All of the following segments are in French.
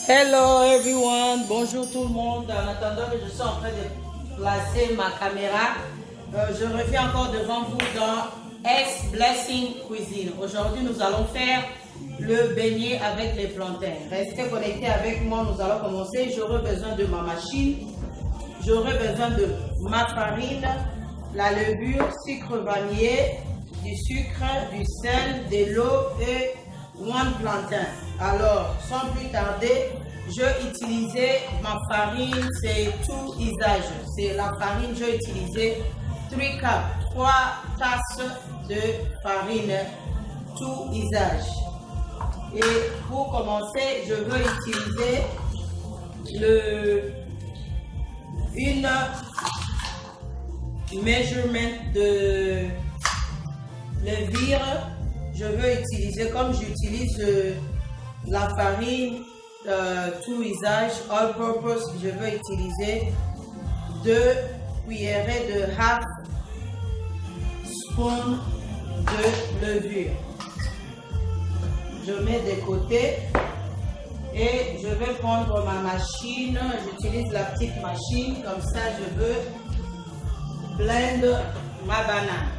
Hello everyone, bonjour tout le monde. En attendant que je suis en train de placer ma caméra, je reviens encore devant vous dans S Blessing Cuisine. Aujourd'hui, nous allons faire le beignet avec les plantains. Restez connectés avec moi, nous allons commencer. J'aurai besoin de ma machine, j'aurai besoin de ma farine, la levure, sucre vanillé, du sucre, du sel, de l'eau et one plantain. Alors, sans plus tarder, je vais utiliser ma farine, c'est tout usage. C'est la farine, je vais utiliser 3 tasses de farine, tout usage. Et pour commencer, je vais utiliser une measurement de levure. Je veux utiliser, comme j'utilise la farine tout usage, all purpose, je veux utiliser 2 cuillerées de half spoon de levure. Je mets de côté et je vais prendre ma machine. J'utilise la petite machine, comme ça je veux blend ma banane.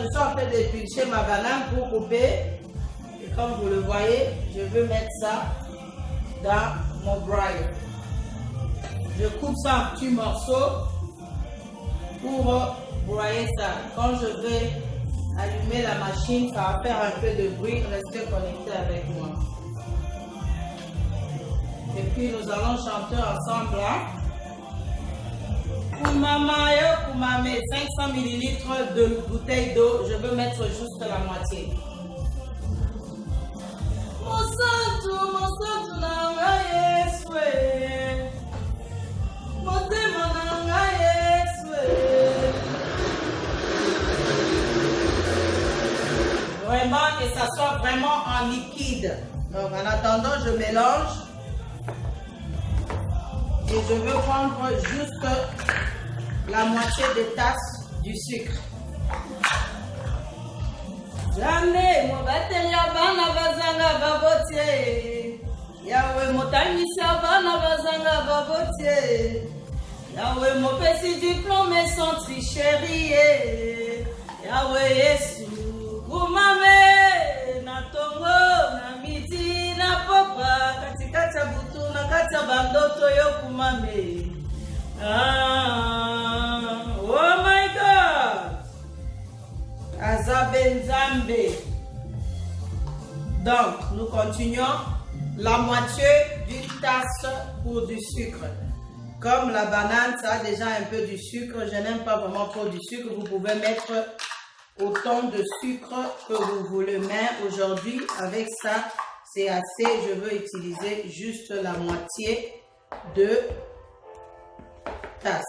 Je suis en train d'éplucher ma banane pour couper. Et comme vous le voyez, je veux mettre ça dans mon broyer. Je coupe ça en petits morceaux pour broyer ça. Quand je vais allumer la machine, ça va faire un peu de bruit. Restez connectés avec moi. Et puis nous allons chanter ensemble là. Koumama yo koumame, 500 ml de bouteille d'eau, je veux mettre juste la moitié. Mosantu nanga yeswe, motema nanga yeswe. Vraiment que ça soit vraiment en liquide. Donc en attendant, je mélange. Et je veux prendre juste la moitié de tasse du sucre. Jamais, mon batterie bana bazanga babotie. Yawe motangisa bana bazanga babotie. Yawe mopesi diplôme sans tricherie. Yawe Yesu, kumame na tongo na miti na popa katikati ya butu na kati ya bandoto yo kumame. Oh my God! Azabenzambe. Donc, nous continuons. La moitié d'une tasse pour du sucre. Comme la banane, ça a déjà un peu du sucre. Je n'aime pas vraiment trop du sucre. Vous pouvez mettre autant de sucre que vous voulez. Mais aujourd'hui, avec ça, c'est assez. Je veux utiliser juste la moitié de tasse.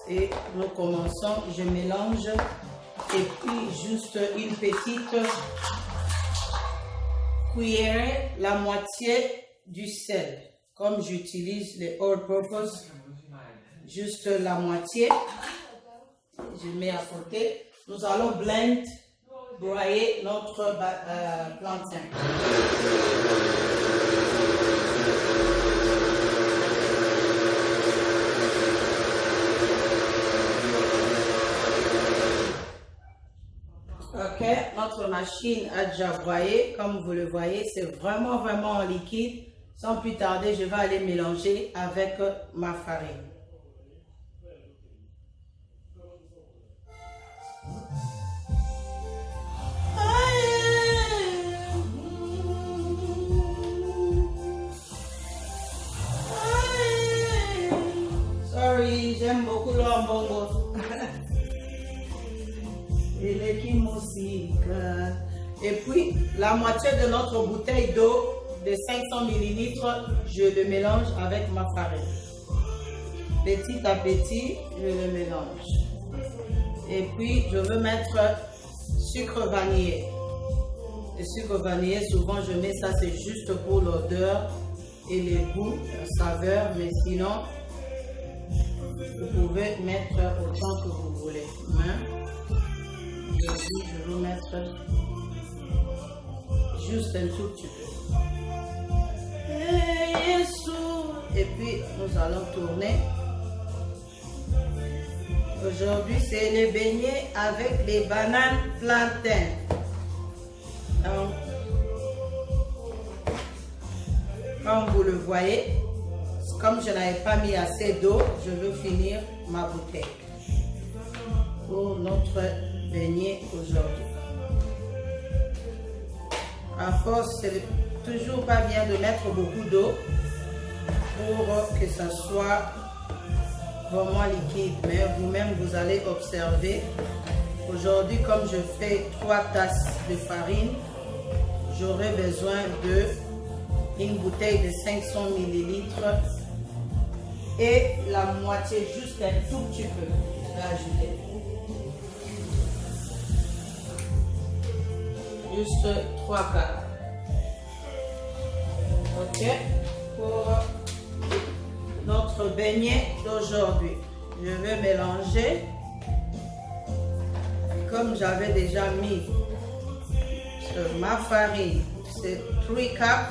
Et nous commençons, je mélange et puis juste une petite cuillère, la moitié du sel. Comme j'utilise les all purpose, juste la moitié, je mets à côté. Nous allons broyer notre plantain. Ok, notre machine a déjà broyé. Comme vous le voyez, c'est vraiment en liquide. Sans plus tarder, je vais aller mélanger avec ma farine. Sorry, j'aime beaucoup l'ambongo. Et puis, la moitié de notre bouteille d'eau de 500 ml, je le mélange avec ma farine. Petit à petit, je le mélange. Et puis, je veux mettre sucre vanillé. Le sucre vanillé, souvent je mets ça, c'est juste pour l'odeur et le goût, la saveur, mais sinon, Vous pouvez mettre autant que vous voulez. Aujourd'hui, je vais mettre juste un tout petit peu. Et puis, nous allons tourner. Aujourd'hui, c'est les beignets avec les bananes plantains. Donc, comme vous le voyez, comme je n'avais pas mis assez d'eau, je veux finir ma bouteille pour notre beignet aujourd'hui. À force, c'est toujours pas bien de mettre beaucoup d'eau pour que ça soit vraiment liquide, mais vous-même vous allez observer. Aujourd'hui, comme je fais 3 tasses de farine, j'aurai besoin d'une bouteille de 500 ml et la moitié, juste un tout petit peu. Je vais ajouter juste 3 quarts. Ok, pour notre beignet d'aujourd'hui, je vais mélanger. Comme j'avais déjà mis sur ma farine, c'est 3 cups,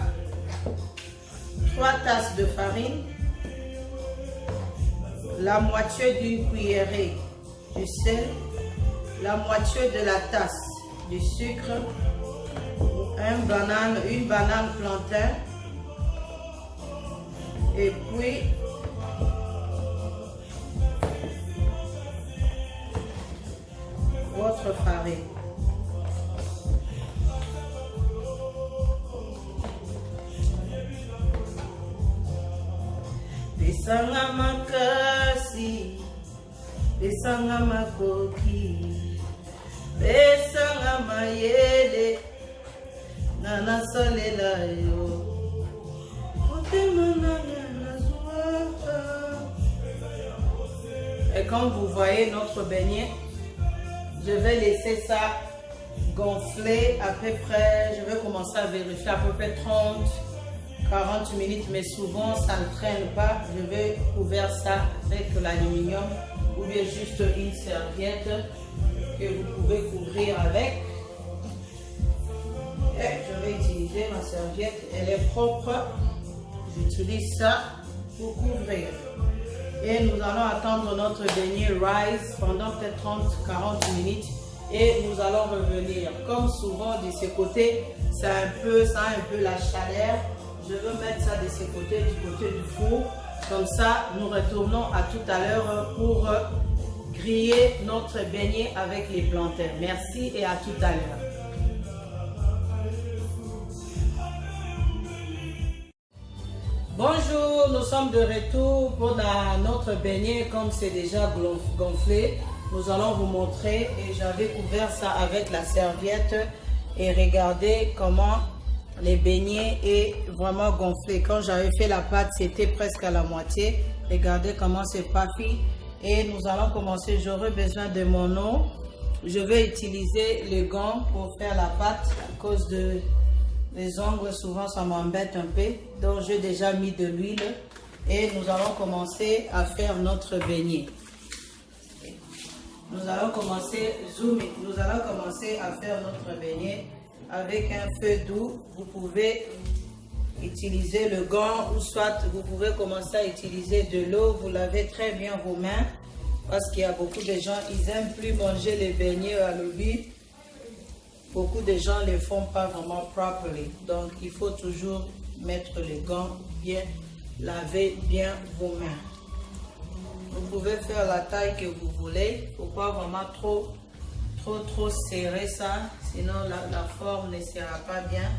3 tasses de farine, la moitié d'une cuillerée du sel, la moitié de la tasse du sucre, une banane plantain, et puis votre farine. Besanga makasi, besanga makoki, besanga mayele, nana solela yo. Et comme vous voyez notre beignet, je vais laisser ça gonfler à peu près, je vais commencer à vérifier à peu près 30-40 minutes, mais souvent ça ne traîne pas. Je vais couvrir ça avec l'aluminium ou bien juste une serviette que vous pouvez couvrir avec. Et je vais utiliser ma serviette, elle est propre. J'utilise ça pour couvrir. Et nous allons attendre notre beignet rise pendant peut-être 30-40 minutes et nous allons revenir. Comme souvent de ce côté, ça a un peu la chaleur. Je veux mettre ça de ce côté, du côté du four. Comme ça, nous retournons à tout à l'heure pour griller notre beignet avec les plantains. Merci et à tout à l'heure. Bonjour, nous sommes de retour pour notre beignet. Comme c'est déjà gonflé, nous allons vous montrer. Et j'avais couvert ça avec la serviette et regardez comment les beignets est vraiment gonflé. Quand j'avais fait la pâte, c'était presque à la moitié. Regardez comment c'est parti. Et nous allons commencer. J'aurai besoin de mon eau. Je vais utiliser le gant pour faire la pâte à cause de les ongles. Souvent, ça m'embête un peu. Donc, j'ai déjà mis de l'huile et nous allons commencer à faire notre beignet. Nous allons commencer à faire notre beignet avec un feu doux. Vous pouvez utiliser le gant ou soit vous pouvez commencer à utiliser de l'eau. Vous lavez très bien vos mains parce qu'il y a beaucoup de gens, ils n'aiment plus manger les beignets à l'huile. Beaucoup de gens ne les font pas vraiment properly. Donc, il faut toujours mettre les gants bien, laver bien vos mains. Vous pouvez faire la taille que vous voulez. Il ne faut pas vraiment trop serrer ça. Sinon, la forme ne sera pas bien.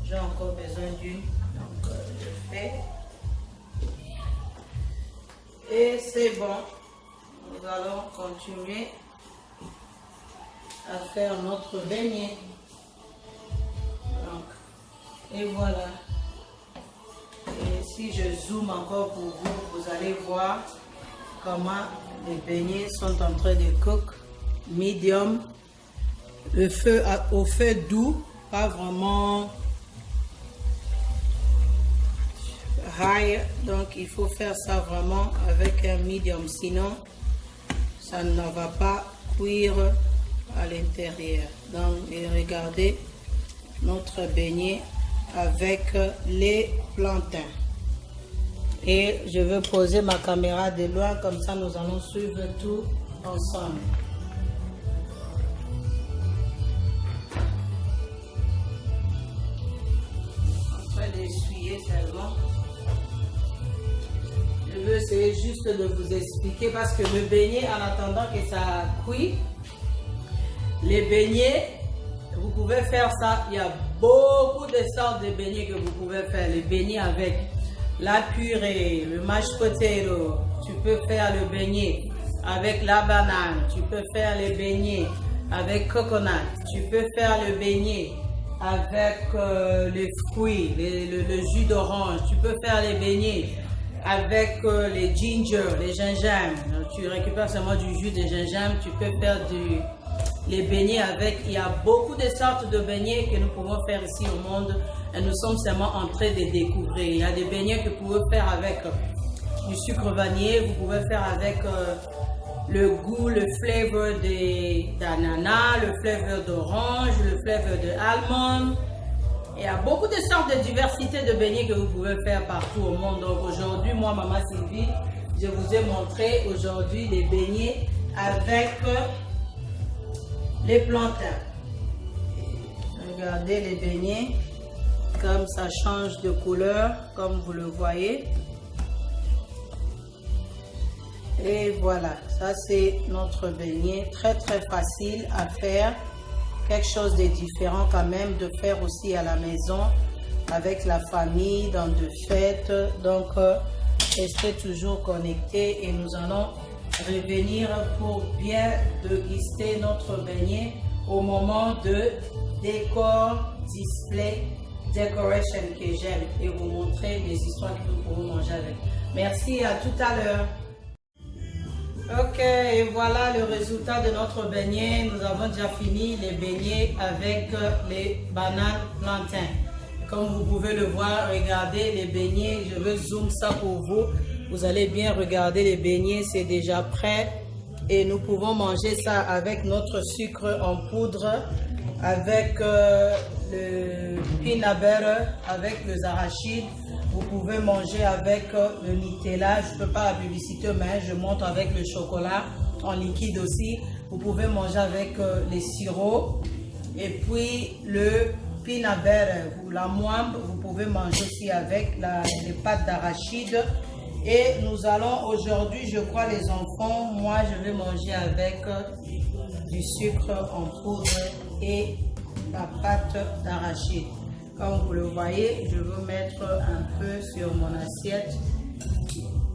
J'ai encore besoin d'une. Donc, je fais. Et c'est bon. Nous allons continuer à faire notre beignet. Donc, et voilà. Et si je zoome encore pour vous, vous allez voir comment les beignets sont en train de cook medium. Le feu au feu doux, pas vraiment high, donc il faut faire ça vraiment avec un medium, sinon ça ne va pas cuire à l'intérieur. Donc et regardez notre beignet avec les plantains. Et je vais poser ma caméra de loin, comme ça nous allons suivre tout ensemble. En train d'essuyer seulement. Je veux essayer juste de vous expliquer parce que le beignet, en attendant que ça cuit, les beignets, vous pouvez faire ça. Il y a beaucoup de sortes de beignets que vous pouvez faire. Les beignets avec la purée, le mashed potato, tu peux faire le beignet avec la banane, tu peux faire les beignets avec coconut, tu peux faire le beignet avec les fruits, le jus d'orange, tu peux faire les beignets avec les ginger, les gingembre. Tu récupères seulement du jus de gingembre, tu peux faire les beignets avec. Il y a beaucoup de sortes de beignets que nous pouvons faire ici au monde. Et nous sommes seulement en train de découvrir. Il y a des beignets que vous pouvez faire avec du sucre vanillé, vous pouvez faire avec le goût, le flavor d'ananas, le flavor d'orange, le flavor d'almond. Il y a beaucoup de sortes de diversité de beignets que vous pouvez faire partout au monde. Donc aujourd'hui, moi, Maman Sylvie, je vous ai montré aujourd'hui les beignets avec les plantains. Regardez les beignets. Comme ça change de couleur, comme vous le voyez. Et voilà, ça c'est notre beignet, très facile à faire. Quelque chose de différent quand même, de faire aussi à la maison, avec la famille, dans de fêtes. Donc, restez toujours connectés et nous allons revenir pour bien déguster notre beignet au moment de décor, display, decoration que j'aime et vous montrer les histoires que nous pouvons manger avec. Merci, à tout à l'heure. Ok, et voilà le résultat de notre beignet. Nous avons déjà fini les beignets avec les bananes plantains. Comme vous pouvez le voir, regardez les beignets. Je veux zoom ça pour vous. Vous allez bien regarder les beignets, c'est déjà prêt. Et nous pouvons manger ça avec notre sucre en poudre, avec le peanut butter, avec les arachides. Vous pouvez manger avec le Nutella. Je ne peux pas la publicité, mais je monte avec le chocolat en liquide aussi. Vous pouvez manger avec les sirops. Et puis le peanut butter, la moimbe, vous pouvez manger aussi avec les pâtes d'arachide. Et nous allons aujourd'hui, je crois les enfants, moi je vais manger avec du sucre en poudre et la pâte d'arachide. Comme vous le voyez, je veux mettre un peu sur mon assiette.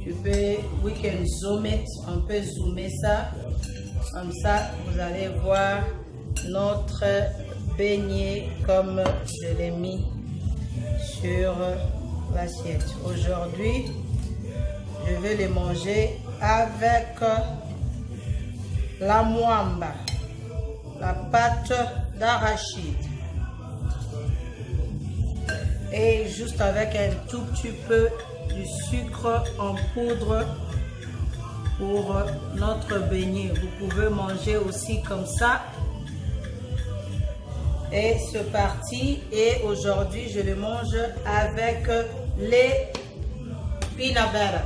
We can zoom it, on peut zoomer ça. Comme ça, vous allez voir notre beignet comme je l'ai mis sur l'assiette. Aujourd'hui, je vais les manger avec la moimba, la pâte d'arachide. Et juste avec un tout petit peu du sucre en poudre pour notre beignet. Vous pouvez manger aussi comme ça. Et c'est parti. Et aujourd'hui, je le mange avec les peanut butter,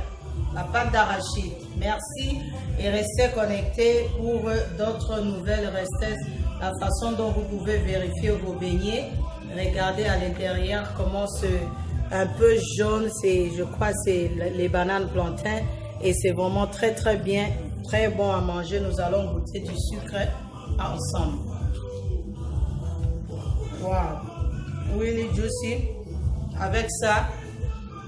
la pâte d'arachide. Merci et restez connectés pour d'autres nouvelles recettes. La façon dont vous pouvez vérifier vos beignets. Regardez à l'intérieur comment c'est un peu jaune, je crois c'est les bananes plantains et c'est vraiment très bien, très bon à manger. Nous allons goûter du sucre ensemble. Wow, really juicy. Avec ça,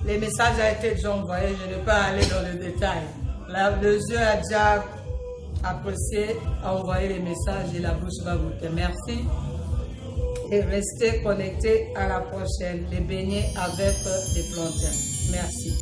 les messages ont été déjà envoyés, je ne vais pas aller dans le détail. Le jeu a déjà apprécié, a envoyé les messages et la bouche va goûter. Merci. Et restez connectés à la prochaine, les beignets avec les plantains. Merci.